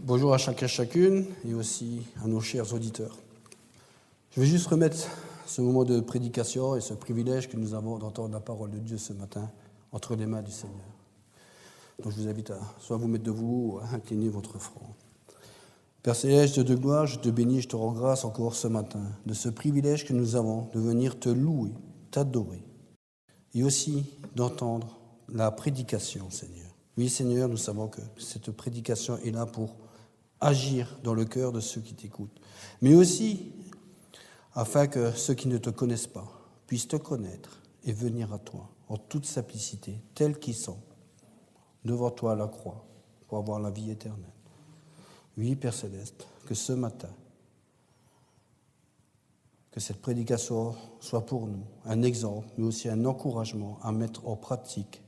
Bonjour à chacun et chacune et aussi à nos chers auditeurs. Je vais juste remettre ce moment de prédication et ce privilège que nous avons d'entendre la parole de Dieu ce matin entre les mains du Seigneur. Donc je vous invite à soit vous mettre debout ou à incliner votre front. Père Céleste, Dieu de gloire, je te bénis, je te rends grâce encore ce matin de ce privilège que nous avons de venir te louer, t'adorer et aussi d'entendre la prédication, Seigneur. Oui, Seigneur, nous savons que cette prédication est là pour agir dans le cœur de ceux qui t'écoutent, mais aussi afin que ceux qui ne te connaissent pas puissent te connaître et venir à toi en toute simplicité, tels qu'ils sont, devant toi à la croix, pour avoir la vie éternelle. Oui, Père Céleste, que ce matin, que cette prédication soit pour nous un exemple, mais aussi un encouragement à mettre en pratique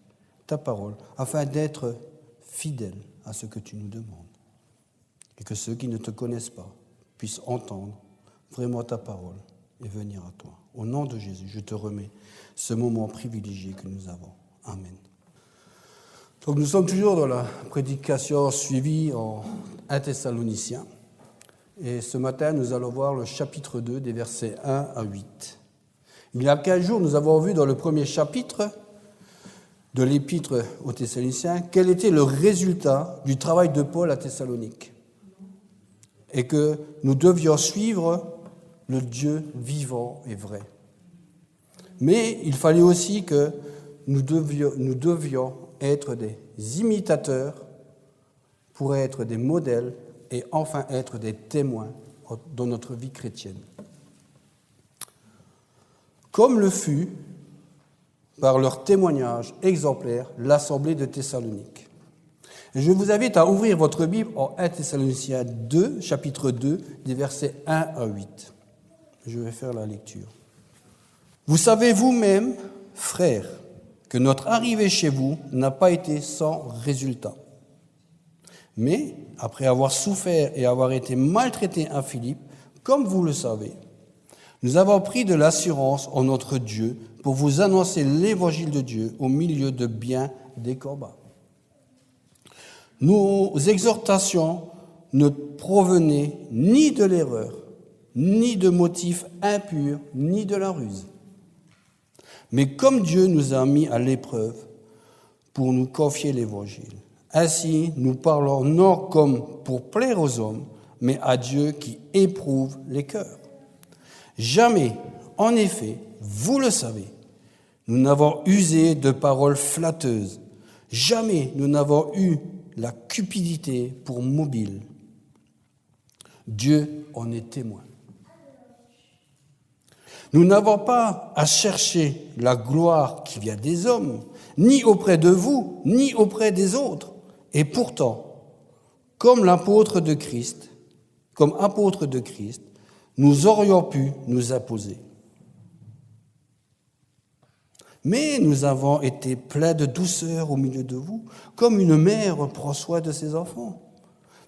ta parole, afin d'être fidèles à ce que tu nous demandes. Et que ceux qui ne te connaissent pas puissent entendre vraiment ta parole et venir à toi. Au nom de Jésus, je te remets ce moment privilégié que nous avons. Amen. Donc nous sommes toujours dans la prédication suivie en 1 Thessaloniciens. Et ce matin, nous allons voir le chapitre 2, des versets 1 à 8. Il y a 15 jours, nous avons vu dans le premier chapitre de l'épître aux Thessaloniciens quel était le résultat du travail de Paul à Thessalonique. Et que nous devions suivre le Dieu vivant et vrai. Mais il fallait aussi que nous devions être des imitateurs pour être des modèles et enfin être des témoins dans notre vie chrétienne. Comme le fut, par leur témoignage exemplaire, l'Assemblée de Thessalonique. Et je vous invite à ouvrir votre Bible en 1 Thessaloniciens 2, chapitre 2, des versets 1 à 8. Je vais faire la lecture. Vous savez vous-même, frères, que notre arrivée chez vous n'a pas été sans résultat. Mais, après avoir souffert et avoir été maltraités à Philippe, comme vous le savez, nous avons pris de l'assurance en notre Dieu pour vous annoncer l'évangile de Dieu au milieu de bien des combats. Nos exhortations ne provenaient ni de l'erreur, ni de motifs impurs, ni de la ruse. Mais comme Dieu nous a mis à l'épreuve pour nous confier l'évangile, ainsi nous parlons non comme pour plaire aux hommes, mais à Dieu qui éprouve les cœurs. Jamais, en effet, vous le savez, nous n'avons usé de paroles flatteuses. Jamais nous n'avons eu la cupidité pour mobile. Dieu en est témoin. Nous n'avons pas à chercher la gloire qui vient des hommes, ni auprès de vous, ni auprès des autres. Et pourtant, comme apôtre de Christ, nous aurions pu nous imposer. Mais nous avons été pleins de douceur au milieu de vous, comme une mère prend soin de ses enfants.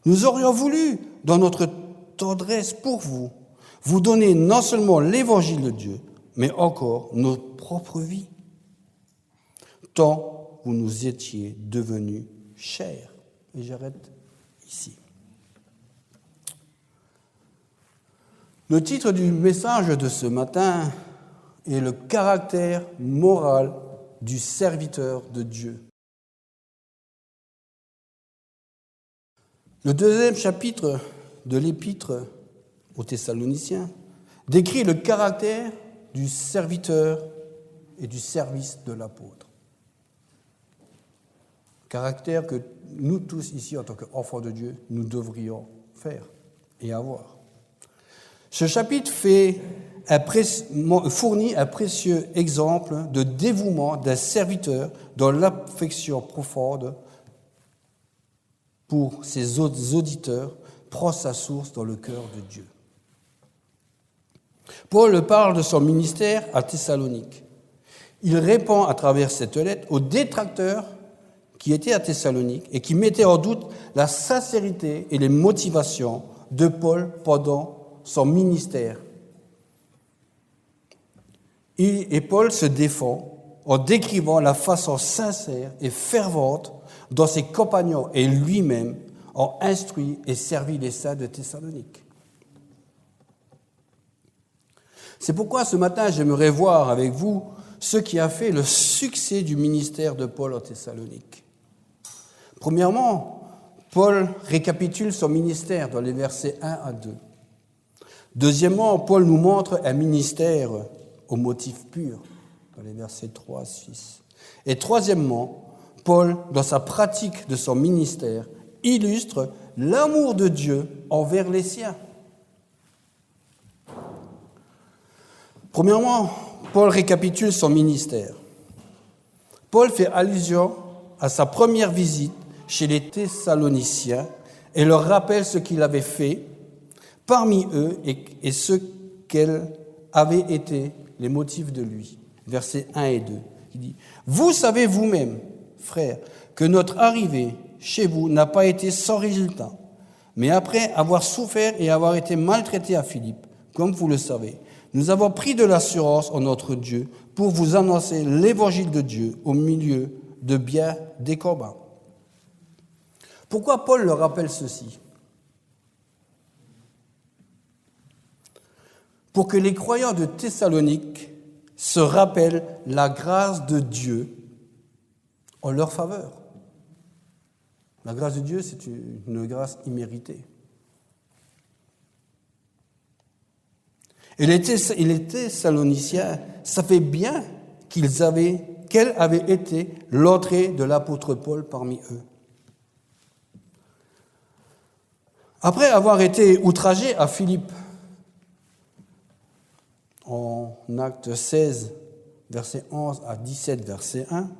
Nous aurions voulu, dans notre tendresse pour vous, vous donner non seulement l'évangile de Dieu, mais encore notre propre vie, tant vous nous étiez devenus chers. Et j'arrête ici. Le titre du message de ce matin est le caractère moral du serviteur de Dieu. Le deuxième chapitre de l'épître aux Thessaloniciens décrit le caractère du serviteur et du service de l'apôtre. Caractère que nous tous ici, en tant qu'enfants de Dieu, nous devrions faire et avoir. Ce chapitre fournit un précieux exemple de dévouement d'un serviteur dans l'affection profonde pour ses auditeurs prend sa source dans le cœur de Dieu. Paul parle de son ministère à Thessalonique. il répond à travers cette lettre aux détracteurs qui étaient à Thessalonique et qui mettaient en doute la sincérité et les motivations de Paul pendant son ministère. Et Paul se défend en décrivant la façon sincère et fervente dont ses compagnons et lui-même ont instruit et servi les saints de Thessalonique. C'est pourquoi ce matin, j'aimerais voir avec vous ce qui a fait le succès du ministère de Paul en Thessalonique. Premièrement, Paul récapitule son ministère dans les versets 1 à 2. Deuxièmement, Paul nous montre un ministère au motif pur, dans les versets 3 à 6. Et troisièmement, Paul, dans sa pratique de son ministère, illustre l'amour de Dieu envers les siens. Premièrement, Paul récapitule son ministère. Paul fait allusion à sa première visite chez les Thessaloniciens et leur rappelle ce qu'il avait fait parmi eux et ce quels avaient été les motifs de lui. Versets 1 et 2. Il dit « Vous savez vous-même, frères, que notre arrivée chez vous n'a pas été sans résultat. Mais après avoir souffert et avoir été maltraités à Philippe, comme vous le savez, nous avons pris de l'assurance en notre Dieu pour vous annoncer l'évangile de Dieu au milieu de bien des combats. » Pourquoi Paul leur rappelle ceci ? Pour que les croyants de Thessalonique se rappellent la grâce de Dieu en leur faveur. La grâce de Dieu, c'est une grâce imméritée. Et les Thessaloniciens savaient bien quelle avait été l'entrée de l'apôtre Paul parmi eux. Après avoir été outragé à Philippe, en Actes 16, versets 11 à 17, verset 1,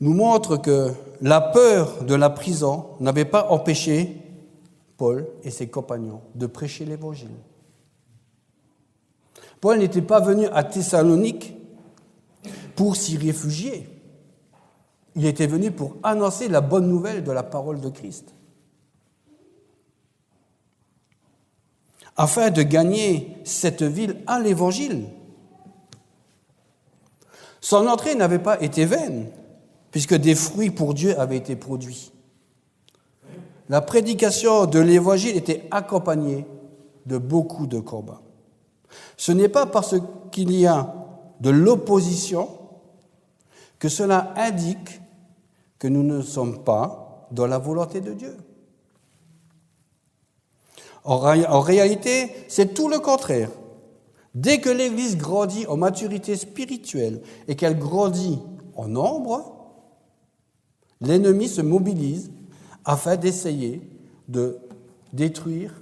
nous montre que la peur de la prison n'avait pas empêché Paul et ses compagnons de prêcher l'Évangile. Paul n'était pas venu à Thessalonique pour s'y réfugier. Il était venu pour annoncer la bonne nouvelle de la parole de Christ. Afin de gagner cette ville à l'Évangile. Son entrée n'avait pas été vaine, puisque des fruits pour Dieu avaient été produits. La prédication de l'Évangile était accompagnée de beaucoup de combats. Ce n'est pas parce qu'il y a de l'opposition que cela indique que nous ne sommes pas dans la volonté de Dieu. En réalité, c'est tout le contraire. Dès que l'Église grandit en maturité spirituelle et qu'elle grandit en nombre, l'ennemi se mobilise afin d'essayer de détruire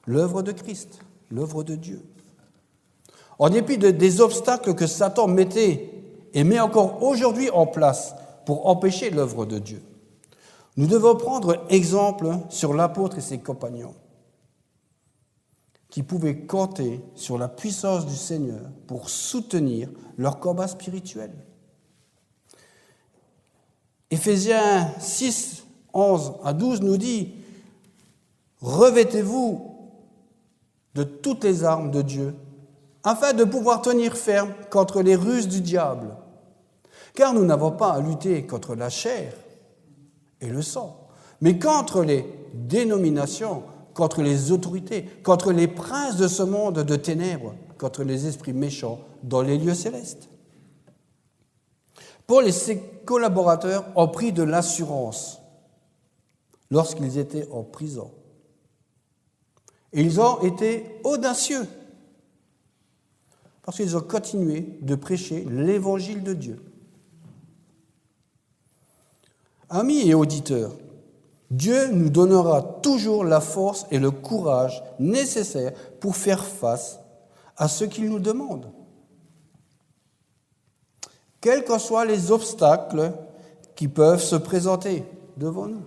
l'œuvre de Christ, l'œuvre de Dieu. En dépit des obstacles que Satan mettait et met encore aujourd'hui en place pour empêcher l'œuvre de Dieu, nous devons prendre exemple sur l'apôtre et ses compagnons, qui pouvaient compter sur la puissance du Seigneur pour soutenir leur combat spirituel. Éphésiens 6, 11 à 12 nous dit « Revêtez-vous de toutes les armes de Dieu, afin de pouvoir tenir ferme contre les ruses du diable. Car nous n'avons pas à lutter contre la chair et le sang, mais contre les dénominations, contre les autorités, contre les princes de ce monde de ténèbres, contre les esprits méchants dans les lieux célestes. » Paul et ses collaborateurs ont pris de l'assurance lorsqu'ils étaient en prison. Et ils ont été audacieux parce qu'ils ont continué de prêcher l'évangile de Dieu. Amis et auditeurs, Dieu nous donnera toujours la force et le courage nécessaires pour faire face à ce qu'il nous demande. Quels que soient les obstacles qui peuvent se présenter devant nous.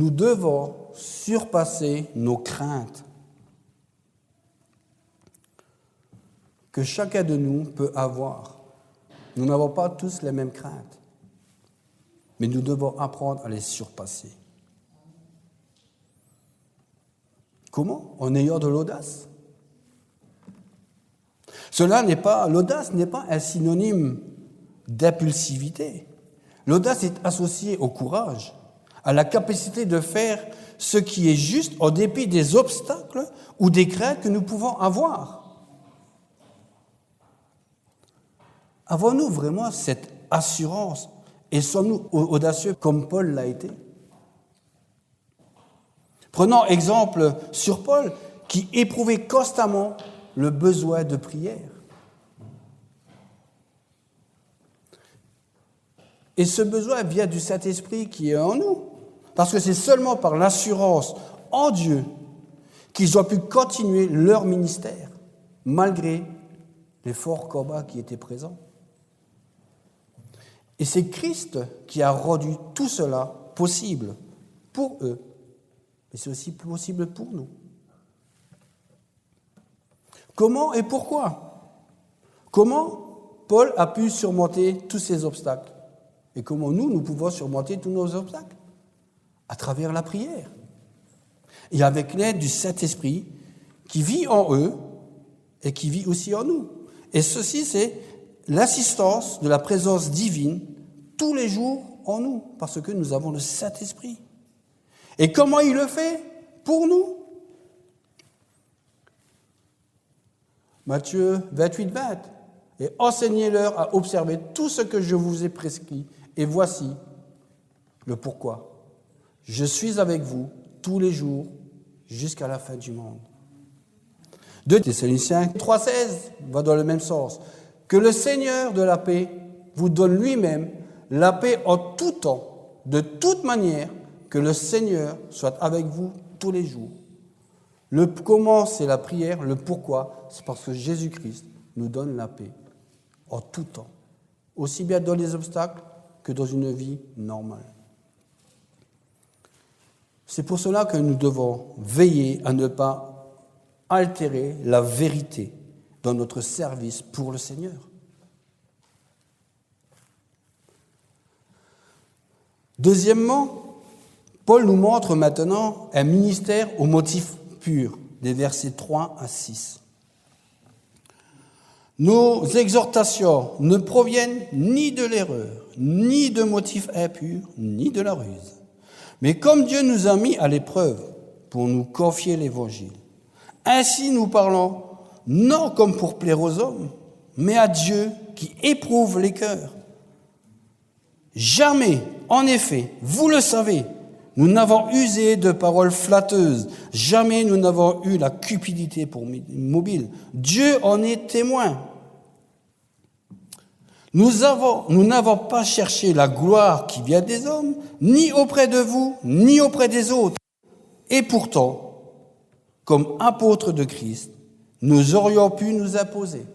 nous devons surpasser nos craintes que chacun de nous peut avoir. Nous n'avons pas tous les mêmes craintes, mais nous devons apprendre à les surpasser. Comment? En ayant de l'audace. L'audace n'est pas un synonyme d'impulsivité. L'audace est associée au courage, à la capacité de faire ce qui est juste en dépit des obstacles ou des craintes que nous pouvons avoir. Avons-nous vraiment cette assurance et sommes-nous audacieux comme Paul l'a été? Prenons exemple sur Paul qui éprouvait constamment le besoin de prière. Et ce besoin vient du Saint-Esprit qui est en nous. Parce que c'est seulement par l'assurance en Dieu qu'ils ont pu continuer leur ministère, malgré les forts combats qui étaient présents. Et c'est Christ qui a rendu tout cela possible pour eux. Mais c'est aussi possible pour nous. Comment et pourquoi? Comment Paul a pu surmonter tous ces obstacles? Et comment nous pouvons surmonter tous nos obstacles? À travers la prière. Et avec l'aide du Saint-Esprit qui vit en eux et qui vit aussi en nous. Et ceci, c'est l'assistance de la présence divine tous les jours en nous, parce que nous avons le Saint-Esprit. Et comment il le fait? Pour nous. Matthieu 28-20. Et enseignez-leur à observer tout ce que je vous ai prescrit. Et voici le pourquoi. Je suis avec vous tous les jours jusqu'à la fin du monde. 2 Thessaloniciens 3,16 va dans le même sens. Que le Seigneur de la paix vous donne lui-même la paix en tout temps, de toute manière, que le Seigneur soit avec vous tous les jours. Le comment, c'est la prière. Le pourquoi, c'est parce que Jésus-Christ nous donne la paix en tout temps, aussi bien dans les obstacles que dans une vie normale. C'est pour cela que nous devons veiller à ne pas altérer la vérité dans notre service pour le Seigneur. Deuxièmement, Paul nous montre maintenant un ministère au motif pur, des versets 3 à 6. Nos exhortations ne proviennent ni de l'erreur, ni de motifs impurs, ni de la ruse. Mais comme Dieu nous a mis à l'épreuve pour nous confier l'Évangile, ainsi nous parlons non comme pour plaire aux hommes, mais à Dieu qui éprouve les cœurs. Jamais, en effet, vous le savez, nous n'avons usé de paroles flatteuses, jamais nous n'avons eu la cupidité pour mobile. Dieu en est témoin. Nous n'avons pas cherché la gloire qui vient des hommes, ni auprès de vous, ni auprès des autres. Et pourtant, comme apôtres de Christ, nous aurions pu nous imposer.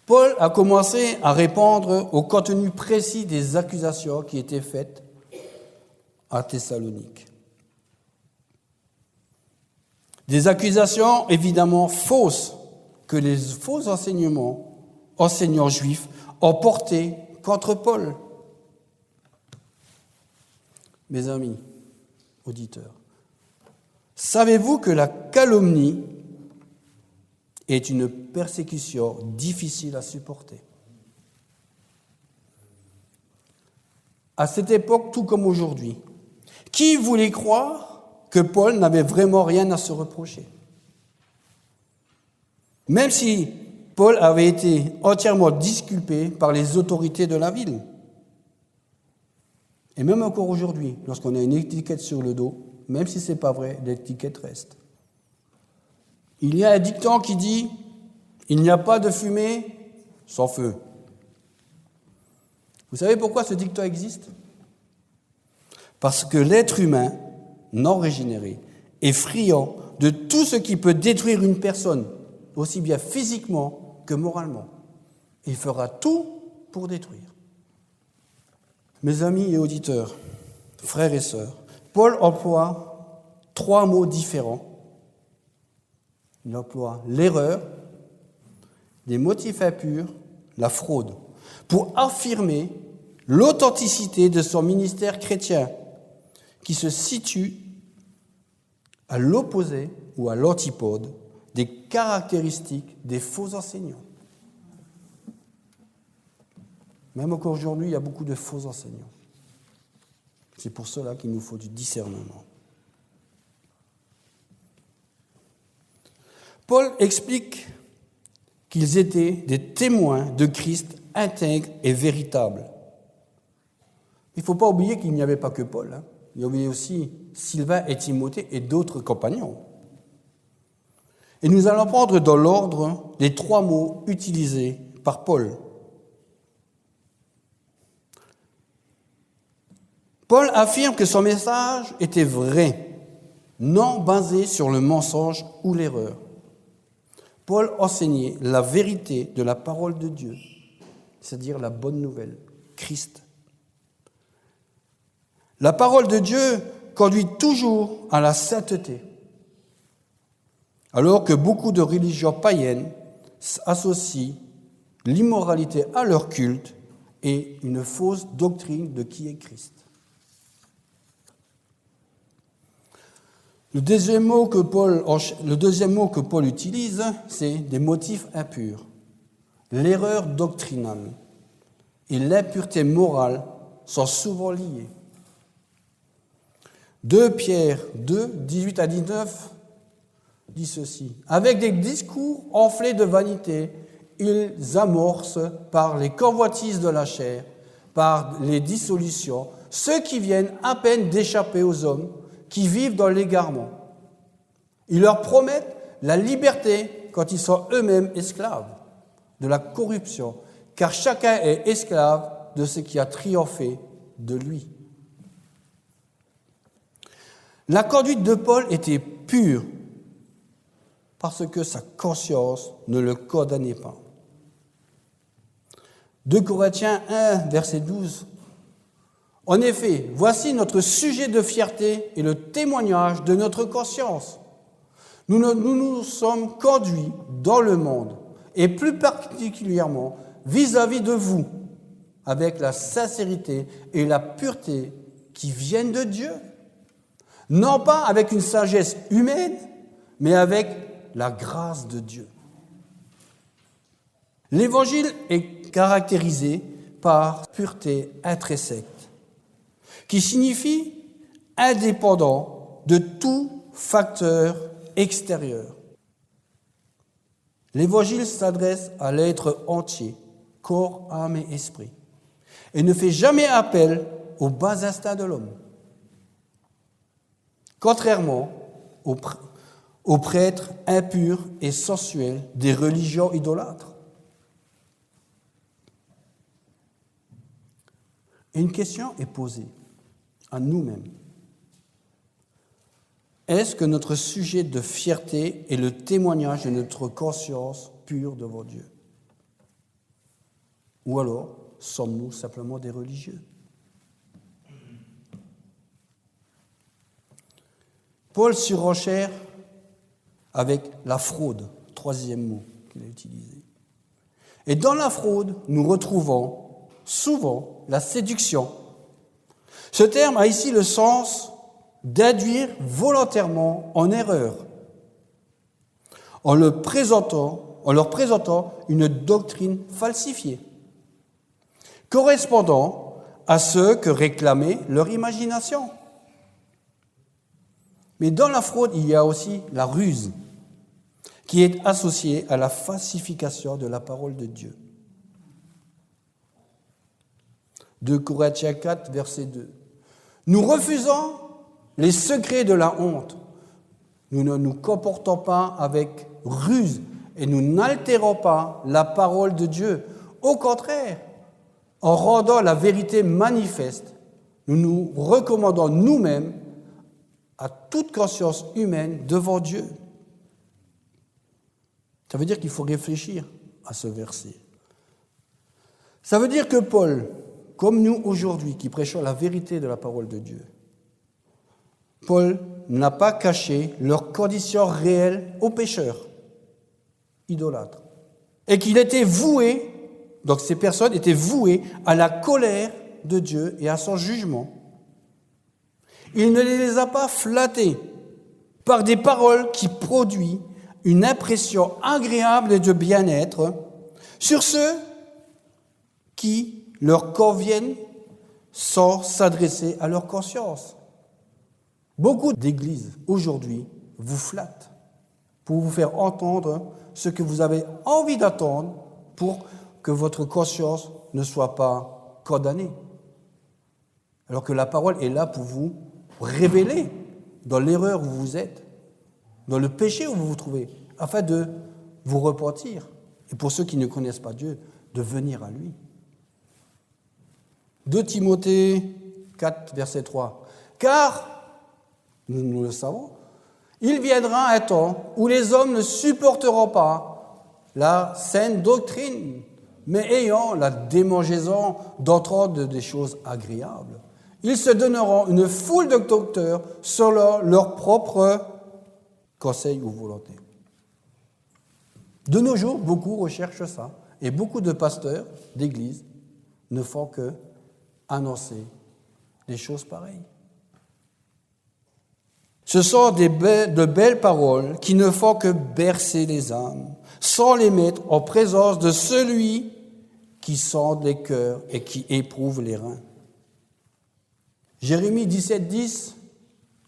Paul a commencé à répondre au contenu précis des accusations qui étaient faites à Thessalonique. Des accusations évidemment fausses que les faux enseignants juifs ont portées contre Paul. Mes amis, auditeurs, savez-vous que la calomnie est une persécution difficile à supporter? À cette époque, tout comme aujourd'hui, qui voulait croire que Paul n'avait vraiment rien à se reprocher? Même si Paul avait été entièrement disculpé par les autorités de la ville. Et même encore aujourd'hui, lorsqu'on a une étiquette sur le dos, même si ce n'est pas vrai, l'étiquette reste. Il y a un dicton qui dit « Il n'y a pas de fumée sans feu ». Vous savez pourquoi ce dicton existe? Parce que l'être humain, non régénéré, est friand de tout ce qui peut détruire une personne, aussi bien physiquement que moralement. Il fera tout pour détruire. Mes amis et auditeurs, frères et sœurs, Paul emploie 3 mots différents. Il emploie l'erreur, des motifs impurs, la fraude, pour affirmer l'authenticité de son ministère chrétien, qui se situe à l'opposé ou à l'antipode des caractéristiques des faux enseignants. Même encore aujourd'hui, il y a beaucoup de faux enseignants. C'est pour cela qu'il nous faut du discernement. Paul explique qu'ils étaient des témoins de Christ intègres et véritables. Il ne faut pas oublier qu'il n'y avait pas que Paul. Il y avait aussi Sylvain et Timothée et d'autres compagnons. Et nous allons prendre dans l'ordre les 3 mots utilisés par Paul. Paul affirme que son message était vrai, non basé sur le mensonge ou l'erreur. Paul enseignait la vérité de la parole de Dieu, c'est-à-dire la bonne nouvelle, Christ. La parole de Dieu conduit toujours à la sainteté, alors que beaucoup de religions païennes associent l'immoralité à leur culte et une fausse doctrine de qui est Christ. Le deuxième mot que Paul utilise, c'est des motifs impurs. L'erreur doctrinale et l'impureté morale sont souvent liées. 2 Pierre 2, 18 à 19 dit ceci. Avec des discours enflés de vanité, ils amorcent par les convoitises de la chair, par les dissolutions, ceux qui viennent à peine d'échapper aux hommes qui vivent dans l'égarement. Ils leur promettent la liberté quand ils sont eux-mêmes esclaves de la corruption, car chacun est esclave de ce qui a triomphé de lui. La conduite de Paul était pure parce que sa conscience ne le condamnait pas. 2 Corinthiens 1, verset 12. En effet, voici notre sujet de fierté et le témoignage de notre conscience. Nous nous sommes conduits dans le monde, et plus particulièrement vis-à-vis de vous, avec la sincérité et la pureté qui viennent de Dieu. Non pas avec une sagesse humaine, mais avec la grâce de Dieu. L'Évangile est caractérisé par pureté intrinsèque, qui signifie indépendant de tout facteur extérieur. L'Évangile s'adresse à l'être entier, corps, âme et esprit, et ne fait jamais appel aux bas instincts de l'homme. Contrairement aux prêtres impurs et sensuels des religions idolâtres. Une question est posée à nous-mêmes. Est-ce que notre sujet de fierté est le témoignage de notre conscience pure devant Dieu? Ou alors, sommes-nous simplement des religieux? Paul surenchère avec la fraude, 3e mot qu'il a utilisé. Et dans la fraude, nous retrouvons souvent la séduction. Ce terme a ici le sens d'induire volontairement en erreur, en leur présentant une doctrine falsifiée, correspondant à ce que réclamait leur imagination. Mais dans la fraude, il y a aussi la ruse, qui est associée à la falsification de la parole de Dieu. 2 Corinthiens 4, verset 2. Nous refusons les secrets de la honte. Nous ne nous comportons pas avec ruse et nous n'altérons pas la parole de Dieu. Au contraire, en rendant la vérité manifeste, nous nous recommandons nous-mêmes à toute conscience humaine devant Dieu. Ça veut dire qu'il faut réfléchir à ce verset. Ça veut dire que Paul comme nous aujourd'hui qui prêchons la vérité de la parole de Dieu, Paul n'a pas caché leurs conditions réelles aux pécheurs, idolâtres, et qu'il était voué, donc ces personnes étaient vouées à la colère de Dieu et à son jugement. Il ne les a pas flattés par des paroles qui produisent une impression agréable et de bien-être sur ceux qui leur conviennent sans s'adresser à leur conscience. Beaucoup d'églises aujourd'hui vous flattent pour vous faire entendre ce que vous avez envie d'entendre pour que votre conscience ne soit pas condamnée. Alors que la parole est là pour vous révéler dans l'erreur où vous êtes, dans le péché où vous vous trouvez, afin de vous repentir. Et pour ceux qui ne connaissent pas Dieu, de venir à lui. 2 Timothée 4, verset 3. Car, nous le savons, il viendra un temps où les hommes ne supporteront pas la saine doctrine, mais ayant la démangeaison d'entendre des choses agréables. Ils se donneront une foule de docteurs selon leur propre conseil ou volonté. De nos jours, beaucoup recherchent ça, et beaucoup de pasteurs d'église ne font que annoncer des choses pareilles. Ce sont de belles paroles qui ne font que bercer les âmes, sans les mettre en présence de celui qui sonde les cœurs et qui éprouve les reins. Jérémie 17,10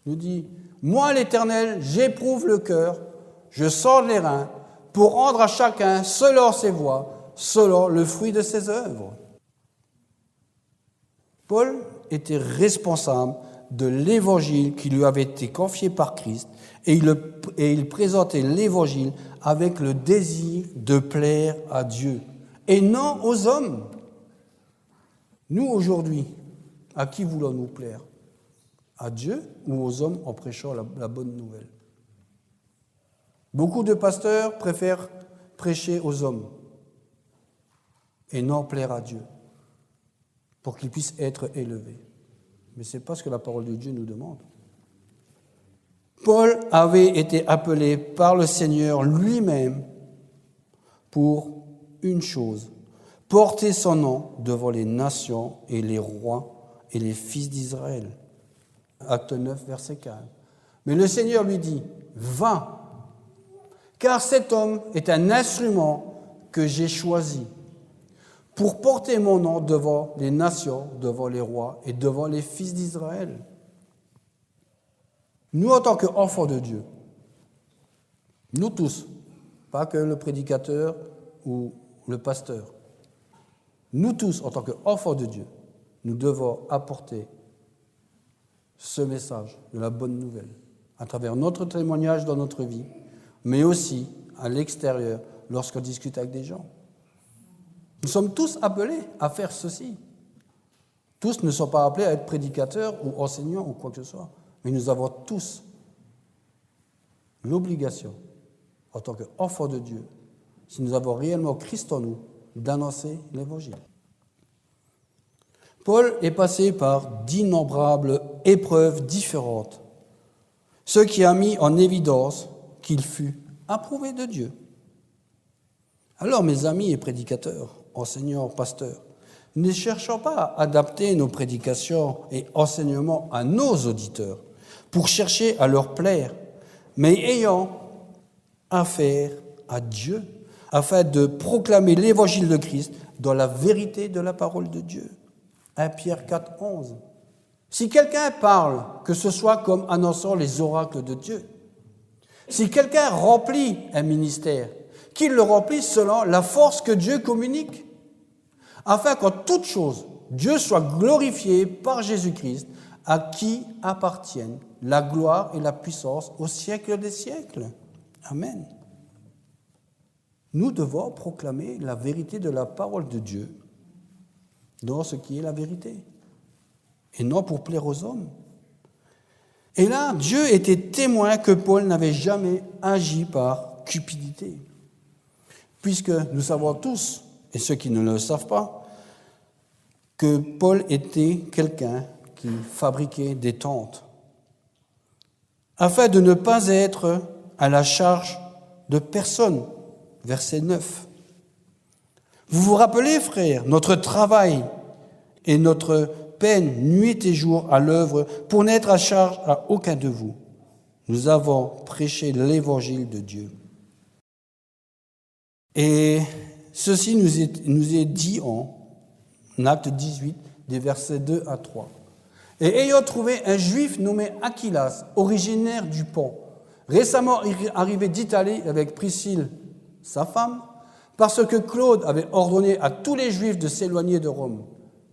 nous dit « Moi, l'Éternel, j'éprouve le cœur, je sonde les reins, pour rendre à chacun selon ses voies, selon le fruit de ses œuvres. » Paul était responsable de l'évangile qui lui avait été confié par Christ et il présentait l'évangile avec le désir de plaire à Dieu et non aux hommes. Nous, aujourd'hui, à qui voulons-nous plaire? À Dieu ou aux hommes en prêchant la bonne nouvelle? Beaucoup de pasteurs préfèrent prêcher aux hommes et non plaire à Dieu pour qu'ils puissent être élevés. Mais ce n'est pas ce que la parole de Dieu nous demande. Paul avait été appelé par le Seigneur lui-même pour une chose, porter son nom devant les nations et les rois et les fils d'Israël. Acte 9, verset 15. Mais le Seigneur lui dit, « Va, car cet homme est un instrument que j'ai choisi pour porter mon nom devant les nations, devant les rois et devant les fils d'Israël. » Nous, en tant qu'enfants de Dieu, nous tous, pas que le prédicateur ou le pasteur, nous tous, en tant qu'enfants de Dieu, nous devons apporter ce message de la bonne nouvelle à travers notre témoignage dans notre vie, mais aussi à l'extérieur lorsqu'on discute avec des gens. Nous sommes tous appelés à faire ceci. Tous ne sont pas appelés à être prédicateurs ou enseignants ou quoi que ce soit, mais nous avons tous l'obligation, en tant qu'enfants de Dieu, si nous avons réellement Christ en nous, d'annoncer l'Évangile. Paul est passé par d'innombrables épreuves différentes, ce qui a mis en évidence qu'il fut approuvé de Dieu. Alors, mes amis et prédicateurs, enseignants, pasteurs, ne cherchons pas à adapter nos prédications et enseignements à nos auditeurs pour chercher à leur plaire, mais ayant affaire à Dieu afin de proclamer l'évangile de Christ dans la vérité de la parole de Dieu. 1 Pierre 4, 11. Si quelqu'un parle, que ce soit comme annonçant les oracles de Dieu, si quelqu'un remplit un ministère, qu'il le remplisse selon la force que Dieu communique, afin qu'en toute chose, Dieu soit glorifié par Jésus-Christ, à qui appartiennent la gloire et la puissance au siècle des siècles. Amen. Nous devons proclamer la vérité de la parole de Dieu dans ce qui est la vérité, et non pour plaire aux hommes. Et là, Dieu était témoin que Paul n'avait jamais agi par cupidité, puisque nous savons tous, et ceux qui ne le savent pas, que Paul était quelqu'un qui fabriquait des tentes, afin de ne pas être à la charge de personne. Verset 9. Vous vous rappelez, frères, notre travail et notre peine nuit et jour à l'œuvre pour n'être à charge à aucun de vous. Nous avons prêché l'évangile de Dieu. Et ceci nous est dit en Acte 18, des versets 2 à 3. Et ayant trouvé un juif nommé Aquilas, originaire du Pont, récemment arrivé d'Italie avec Priscille, sa femme, parce que Claude avait ordonné à tous les juifs de s'éloigner de Rome,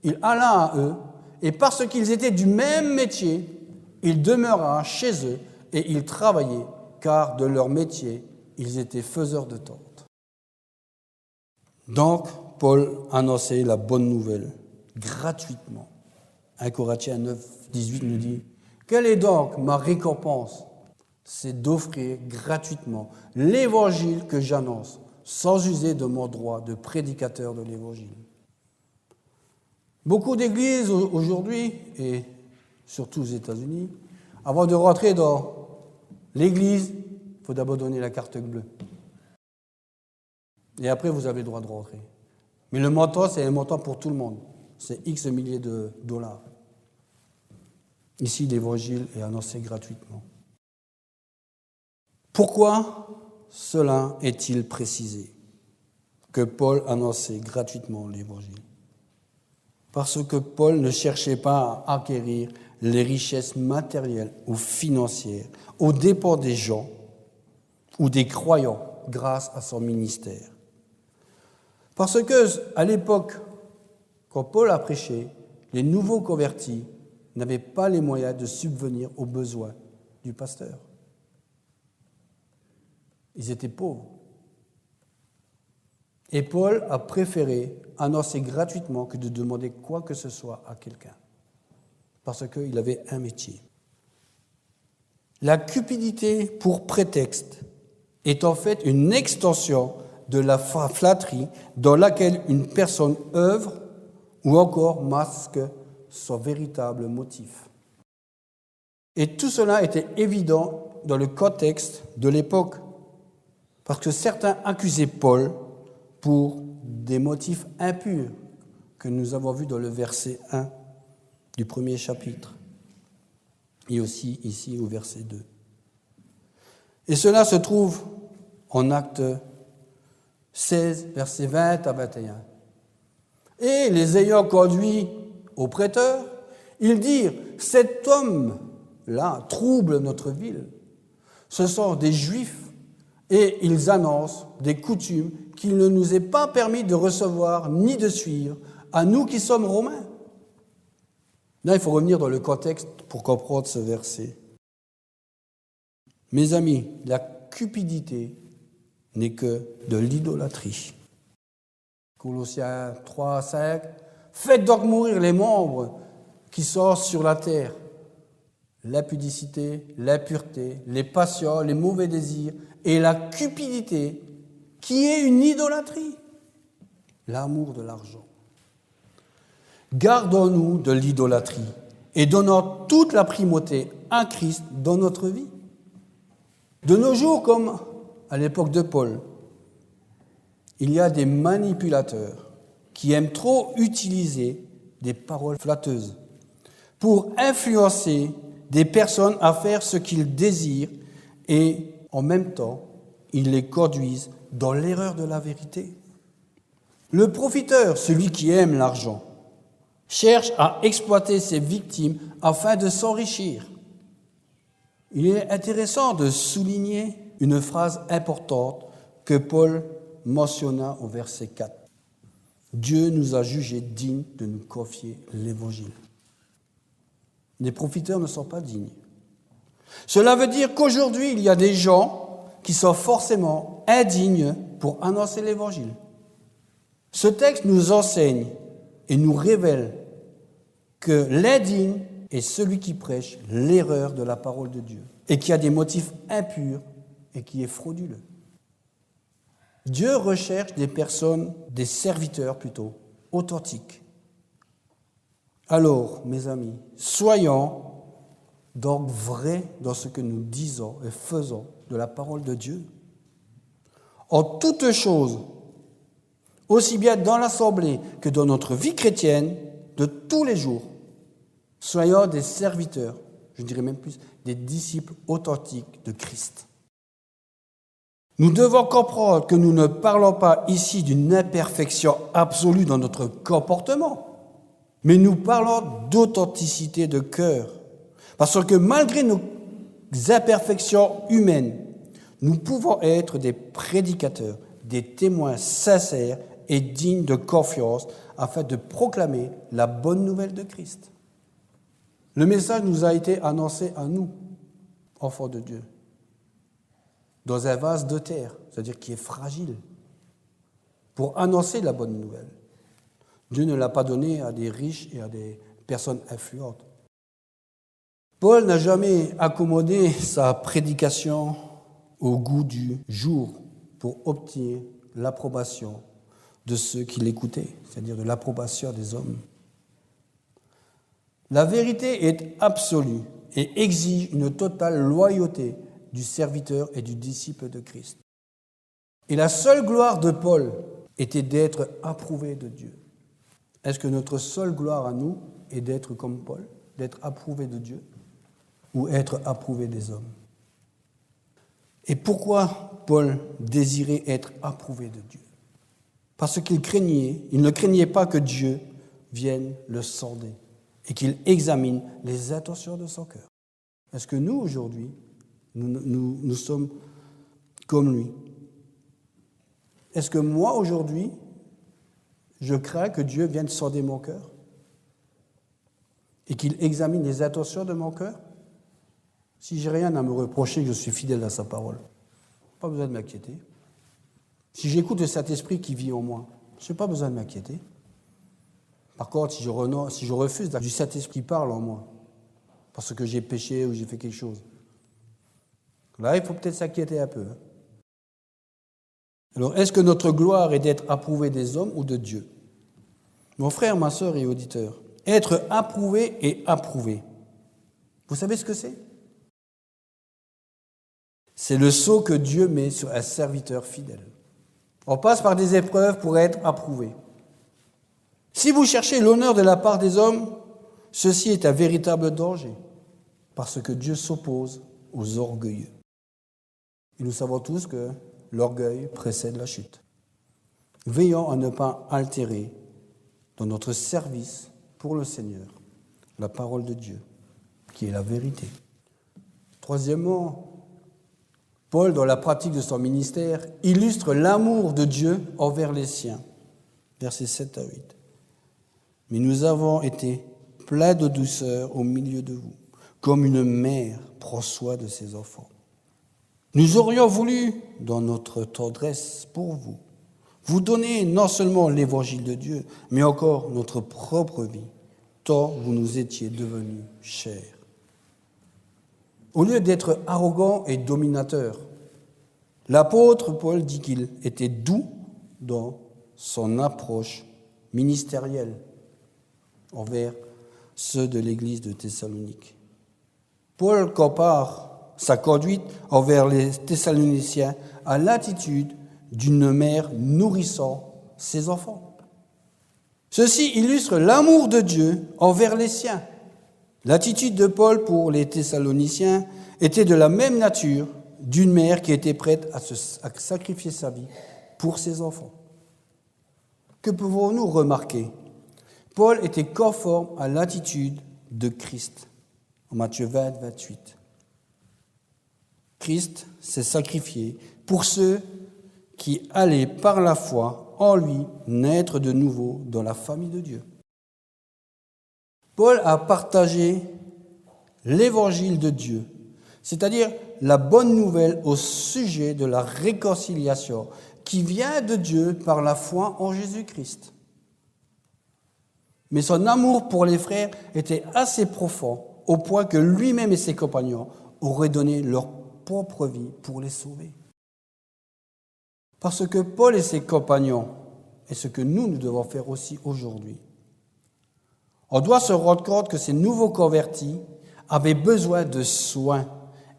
il alla à eux, et parce qu'ils étaient du même métier, il demeura chez eux et ils travaillaient, car de leur métier, ils étaient faiseurs de tentes. Donc, Paul annonçait la bonne nouvelle gratuitement. 1 Corinthiens 9, 18 nous dit « Quelle est donc ma récompense ? C'est d'offrir gratuitement l'évangile que j'annonce, sans user de mon droit de prédicateur de l'évangile. » Beaucoup d'églises aujourd'hui, et surtout aux États-Unis, avant de rentrer dans l'église, il faut d'abord donner la carte bleue. Et après, vous avez le droit de rentrer. Mais le montant, c'est un montant pour tout le monde. C'est X milliers de dollars. Ici, l'évangile est annoncé gratuitement. Pourquoi cela est-il précisé que Paul annonçait gratuitement l'évangile? Parce que Paul ne cherchait pas à acquérir les richesses matérielles ou financières aux dépens des gens ou des croyants grâce à son ministère. Parce que, à l'époque, quand Paul a prêché, les nouveaux convertis n'avaient pas les moyens de subvenir aux besoins du pasteur. Ils étaient pauvres. Et Paul a préféré annoncer gratuitement que de demander quoi que ce soit à quelqu'un, parce qu'il avait un métier. La cupidité pour prétexte est en fait une extension de la flatterie dans laquelle une personne œuvre ou encore masque son véritable motif. Et tout cela était évident dans le contexte de l'époque, parce que certains accusaient Paul pour des motifs impurs que nous avons vus dans le verset 1 du premier chapitre et aussi ici au verset 2. Et cela se trouve en Acte 16, versets 20 à 21. Et les ayant conduits au prêteur, ils dirent « Cet homme-là trouble notre ville. Ce sont des Juifs et ils annoncent des coutumes qu'il ne nous est pas permis de recevoir ni de suivre, à nous qui sommes Romains. » Là, il faut revenir dans le contexte pour comprendre ce verset. Mes amis, la cupidité n'est que de l'idolâtrie. Colossiens 3, 5. Faites donc mourir les membres qui sont sur la terre. L'impudicité, l'impureté, les passions, les mauvais désirs et la cupidité, qui est une idolâtrie. L'amour de l'argent. Gardons-nous de l'idolâtrie et donnons toute la primauté à Christ dans notre vie. De nos jours, comme à l'époque de Paul, il y a des manipulateurs qui aiment trop utiliser des paroles flatteuses pour influencer des personnes à faire ce qu'ils désirent et en même temps, ils les conduisent dans l'erreur de la vérité. Le profiteur, celui qui aime l'argent, cherche à exploiter ses victimes afin de s'enrichir. Il est intéressant de souligner une phrase importante que Paul mentionna au verset 4. Dieu nous a jugés dignes de nous confier l'Évangile. Les profiteurs ne sont pas dignes. Cela veut dire qu'aujourd'hui, il y a des gens qui sont forcément indignes pour annoncer l'Évangile. Ce texte nous enseigne et nous révèle que l'indigne est celui qui prêche l'erreur de la parole de Dieu et qui a des motifs impurs et qui est frauduleux. Dieu recherche des personnes, des serviteurs plutôt, authentiques, Alors, mes amis, soyons donc vrais dans ce que nous disons et faisons de la parole de Dieu. En toutes choses, aussi bien dans l'assemblée que dans notre vie chrétienne de tous les jours, soyons des serviteurs, je dirais même plus, des disciples authentiques de Christ. Nous devons comprendre que nous ne parlons pas ici d'une imperfection absolue dans notre comportement, mais nous parlons d'authenticité de cœur. Parce que malgré nos imperfections humaines, nous pouvons être des prédicateurs, des témoins sincères et dignes de confiance afin de proclamer la bonne nouvelle de Christ. Le message nous a été annoncé à nous, enfants de Dieu, dans un vase de terre, c'est-à-dire qui est fragile, pour annoncer la bonne nouvelle. Dieu ne l'a pas donné à des riches et à des personnes influentes. Paul n'a jamais accommodé sa prédication au goût du jour pour obtenir l'approbation de ceux qui l'écoutaient, c'est-à-dire de l'approbation des hommes. La vérité est absolue et exige une totale loyauté du serviteur et du disciple de Christ. Et la seule gloire de Paul était d'être approuvé de Dieu. Est-ce que notre seule gloire à nous est d'être comme Paul, d'être approuvé de Dieu ou être approuvé des hommes? Et pourquoi Paul désirait être approuvé de Dieu? Parce qu'il ne craignait pas que Dieu vienne le sonder et qu'il examine les intentions de son cœur. Est-ce que nous, aujourd'hui, nous sommes comme lui? Est-ce que moi, aujourd'hui, je crains que Dieu vienne sonder mon cœur et qu'il examine les intentions de mon cœur? Si j'ai rien à me reprocher, que je suis fidèle à sa parole, pas besoin de m'inquiéter. Si j'écoute le Saint-Esprit qui vit en moi, je n'ai pas besoin de m'inquiéter. Par contre, si je refuse du Saint-Esprit qui parle en moi, parce que j'ai péché ou j'ai fait quelque chose, là, il faut peut-être s'inquiéter un peu. Alors, est-ce que notre gloire est d'être approuvé des hommes ou de Dieu? Mon frère, ma sœur et auditeur, être approuvé et approuvé, vous savez ce que c'est? C'est le sceau que Dieu met sur un serviteur fidèle. On passe par des épreuves pour être approuvé. Si vous cherchez l'honneur de la part des hommes, ceci est un véritable danger, parce que Dieu s'oppose aux orgueilleux. Et nous savons tous que l'orgueil précède la chute. Veillons à ne pas altérer dans notre service pour le Seigneur la parole de Dieu, qui est la vérité. Troisièmement, Paul, dans la pratique de son ministère, illustre l'amour de Dieu envers les siens. Versets 7 à 8. Mais nous avons été pleins de douceur au milieu de vous, comme une mère prend soin de ses enfants. Nous aurions voulu, dans notre tendresse pour vous, vous donner non seulement l'évangile de Dieu, mais encore notre propre vie, tant vous nous étiez devenus chers. Au lieu d'être arrogant et dominateur, l'apôtre Paul dit qu'il était doux dans son approche ministérielle envers ceux de l'église de Thessalonique. Paul compare sa conduite envers les Thessaloniciens à l'attitude d'une mère nourrissant ses enfants. Ceci illustre l'amour de Dieu envers les siens. L'attitude de Paul pour les Thessaloniciens était de la même nature d'une mère qui était prête à sacrifier sa vie pour ses enfants. Que pouvons-nous remarquer? Paul était conforme à l'attitude de Christ, en Matthieu 20, 28. Christ s'est sacrifié pour ceux qui allaient par la foi en lui naître de nouveau dans la famille de Dieu. Paul a partagé l'évangile de Dieu, c'est-à-dire la bonne nouvelle au sujet de la réconciliation qui vient de Dieu par la foi en Jésus-Christ. Mais son amour pour les frères était assez profond au point que lui-même et ses compagnons auraient donné leur propre vie pour les sauver. Parce que Paul et ses compagnons, et ce que nous devons faire aussi aujourd'hui, On doit se rendre compte que ces nouveaux convertis avaient besoin de soins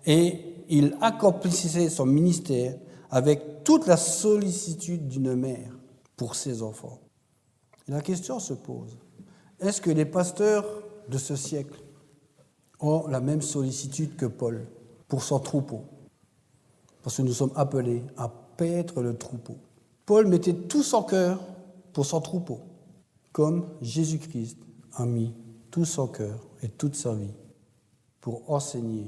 et il accomplissait son ministère avec toute la sollicitude d'une mère pour ses enfants. Et la question se pose, est-ce que les pasteurs de ce siècle ont la même sollicitude que Paul pour son troupeau? Parce que nous sommes appelés à paître le troupeau. Paul mettait tout son cœur pour son troupeau, comme Jésus-Christ a mis tout son cœur et toute sa vie pour enseigner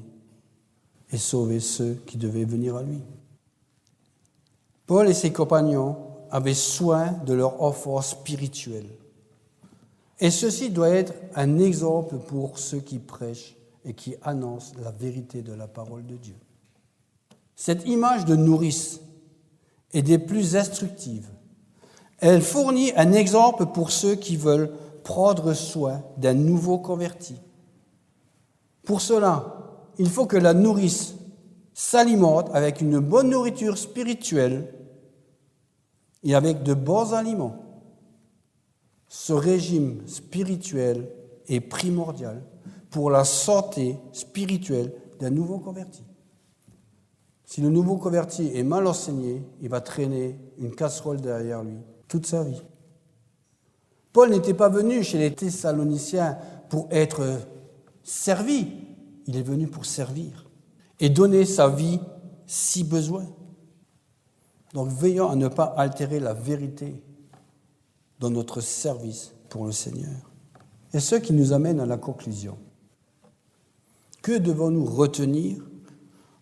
et sauver ceux qui devaient venir à lui. Paul et ses compagnons avaient soin de leur enfant spirituel. Et ceci doit être un exemple pour ceux qui prêchent et qui annoncent la vérité de la parole de Dieu. Cette image de nourrice est des plus instructives. Elle fournit un exemple pour ceux qui veulent prendre soin d'un nouveau converti. Pour cela, il faut que la nourrice s'alimente avec une bonne nourriture spirituelle et avec de bons aliments. Ce régime spirituel est primordial pour la santé spirituelle d'un nouveau converti. Si le nouveau converti est mal enseigné, il va traîner une casserole derrière lui toute sa vie. Paul n'était pas venu chez les Thessaloniciens pour être servi, il est venu pour servir et donner sa vie si besoin. Donc veillons à ne pas altérer la vérité dans notre service pour le Seigneur. Et ce qui nous amène à la conclusion. Que devons-nous retenir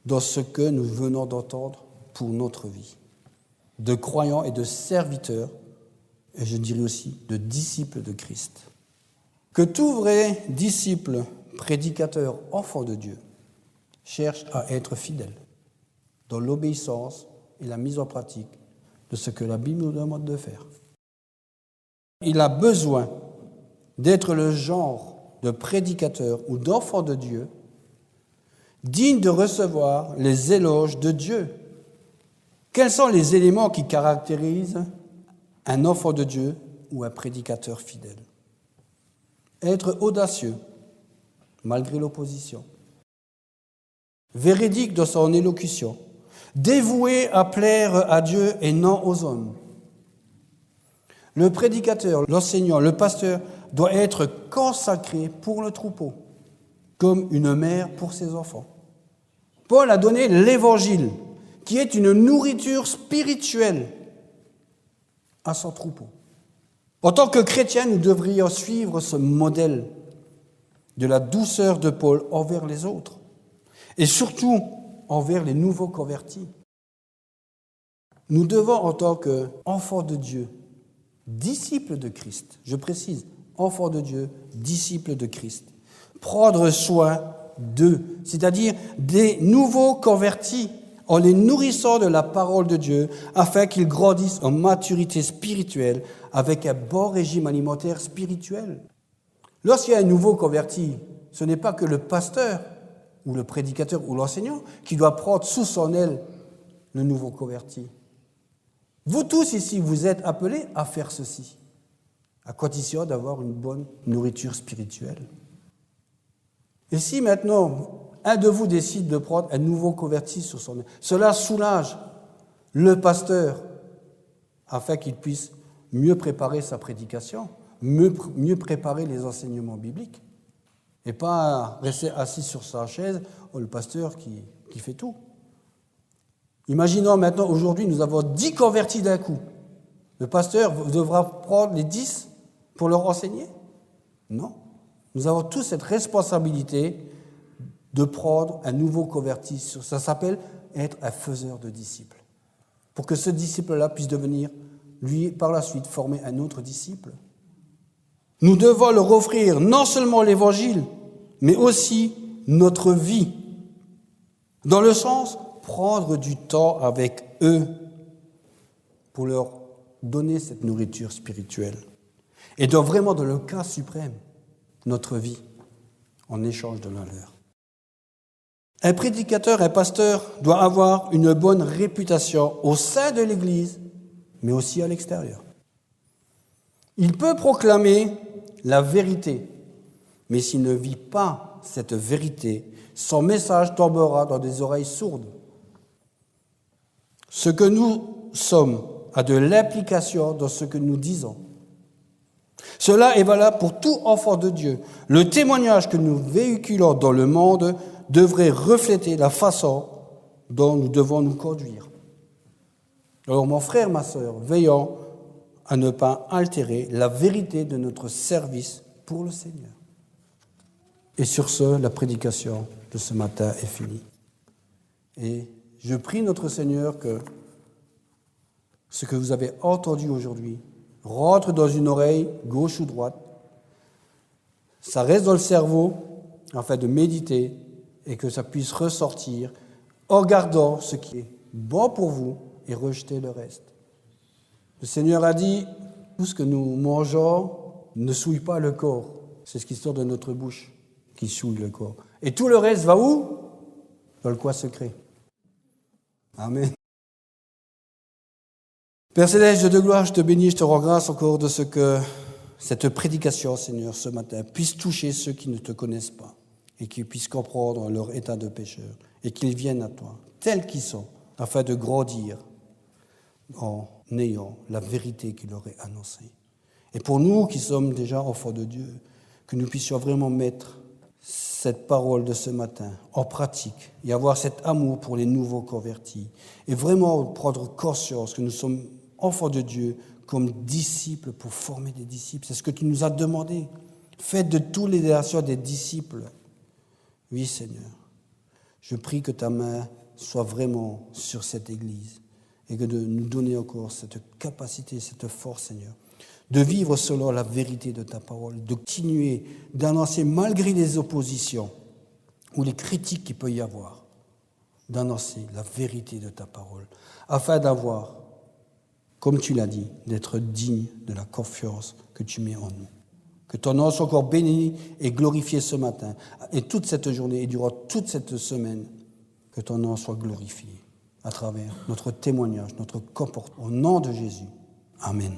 dans ce que nous venons d'entendre pour notre vie, de croyants et de serviteurs, et je dirais aussi de disciples de Christ? Que tout vrai disciple, prédicateur, enfant de Dieu, cherche à être fidèle dans l'obéissance et la mise en pratique de ce que la Bible nous demande de faire. Il a besoin d'être le genre de prédicateur ou d'enfant de Dieu digne de recevoir les éloges de Dieu. Quels sont les éléments qui caractérisent un enfant de Dieu ou un prédicateur fidèle? Être audacieux, malgré l'opposition. Véridique dans son élocution. Dévoué à plaire à Dieu et non aux hommes. Le prédicateur, l'enseignant, le pasteur doit être consacré pour le troupeau, comme une mère pour ses enfants. Paul a donné l'Évangile, qui est une nourriture spirituelle à son troupeau. En tant que chrétiens, nous devrions suivre ce modèle de la douceur de Paul envers les autres, et surtout envers les nouveaux convertis. Nous devons, en tant qu'enfants de Dieu, disciples de Christ, je précise, enfants de Dieu, disciples de Christ, prendre soin d'eux, c'est-à-dire des nouveaux convertis, en les nourrissant de la parole de Dieu, afin qu'ils grandissent en maturité spirituelle avec un bon régime alimentaire spirituel. Lorsqu'il y a un nouveau converti, ce n'est pas que le pasteur ou le prédicateur ou l'enseignant qui doit prendre sous son aile le nouveau converti. Vous tous ici, vous êtes appelés à faire ceci, à condition d'avoir une bonne nourriture spirituelle. Et si maintenant, un de vous décide de prendre un nouveau converti sur son aile, cela soulage le pasteur afin qu'il puisse mieux préparer sa prédication, mieux préparer les enseignements bibliques, et pas rester assis sur sa chaise, le pasteur qui fait tout. Imaginons maintenant, aujourd'hui, nous avons 10 convertis d'un coup. Le pasteur devra prendre les 10 pour leur enseigner? Non. Nous avons tous cette responsabilité de prendre un nouveau converti. Ça s'appelle être un faiseur de disciples. Pour que ce disciple-là puisse devenir, lui, par la suite, former un autre disciple. Nous devons leur offrir non seulement l'Évangile, mais aussi notre vie. Dans le sens, prendre du temps avec eux pour leur donner cette nourriture spirituelle. Et vraiment, dans le cas suprême, notre vie en échange de la leur. Un prédicateur, un pasteur doit avoir une bonne réputation au sein de l'Église, mais aussi à l'extérieur. Il peut proclamer la vérité. Mais s'il ne vit pas cette vérité, son message tombera dans des oreilles sourdes. Ce que nous sommes a de l'implication dans ce que nous disons. Cela est valable pour tout enfant de Dieu. Le témoignage que nous véhiculons dans le monde devrait refléter la façon dont nous devons nous conduire. Alors mon frère, ma sœur, veillons à ne pas altérer la vérité de notre service pour le Seigneur. Et sur ce, la prédication de ce matin est finie. Et je prie notre Seigneur que ce que vous avez entendu aujourd'hui rentre dans une oreille gauche ou droite, ça reste dans le cerveau afin de méditer et que ça puisse ressortir en gardant ce qui est bon pour vous et rejeter le reste. Le Seigneur a dit, tout ce que nous mangeons ne souille pas le corps. C'est ce qui sort de notre bouche qui souille le corps. Et tout le reste va où? Dans le coin secret. Amen. Père Céleste, Dieu de gloire, je te bénis, je te rends grâce encore de ce que cette prédication, Seigneur, ce matin, puisse toucher ceux qui ne te connaissent pas et qui puissent comprendre leur état de pécheur et qu'ils viennent à toi, tels qu'ils sont, afin de grandir en ayant la vérité qu'il leur est annoncée. Et pour nous qui sommes déjà enfants de Dieu, que nous puissions vraiment mettre cette parole de ce matin en pratique et avoir cet amour pour les nouveaux convertis et vraiment prendre conscience que nous sommes enfants de Dieu comme disciples pour former des disciples. C'est ce que tu nous as demandé. Faites de toutes les nations des disciples. Oui, Seigneur. Je prie que ta main soit vraiment sur cette Église et que de nous donner encore cette capacité, cette force, Seigneur, de vivre selon la vérité de ta parole, de continuer d'annoncer malgré les oppositions ou les critiques qu'il peut y avoir, d'annoncer la vérité de ta parole, afin d'avoir, comme tu l'as dit, d'être digne de la confiance que tu mets en nous. Que ton nom soit encore béni et glorifié ce matin et toute cette journée et durant toute cette semaine, que ton nom soit glorifié à travers notre témoignage, notre comportement. Au nom de Jésus. Amen.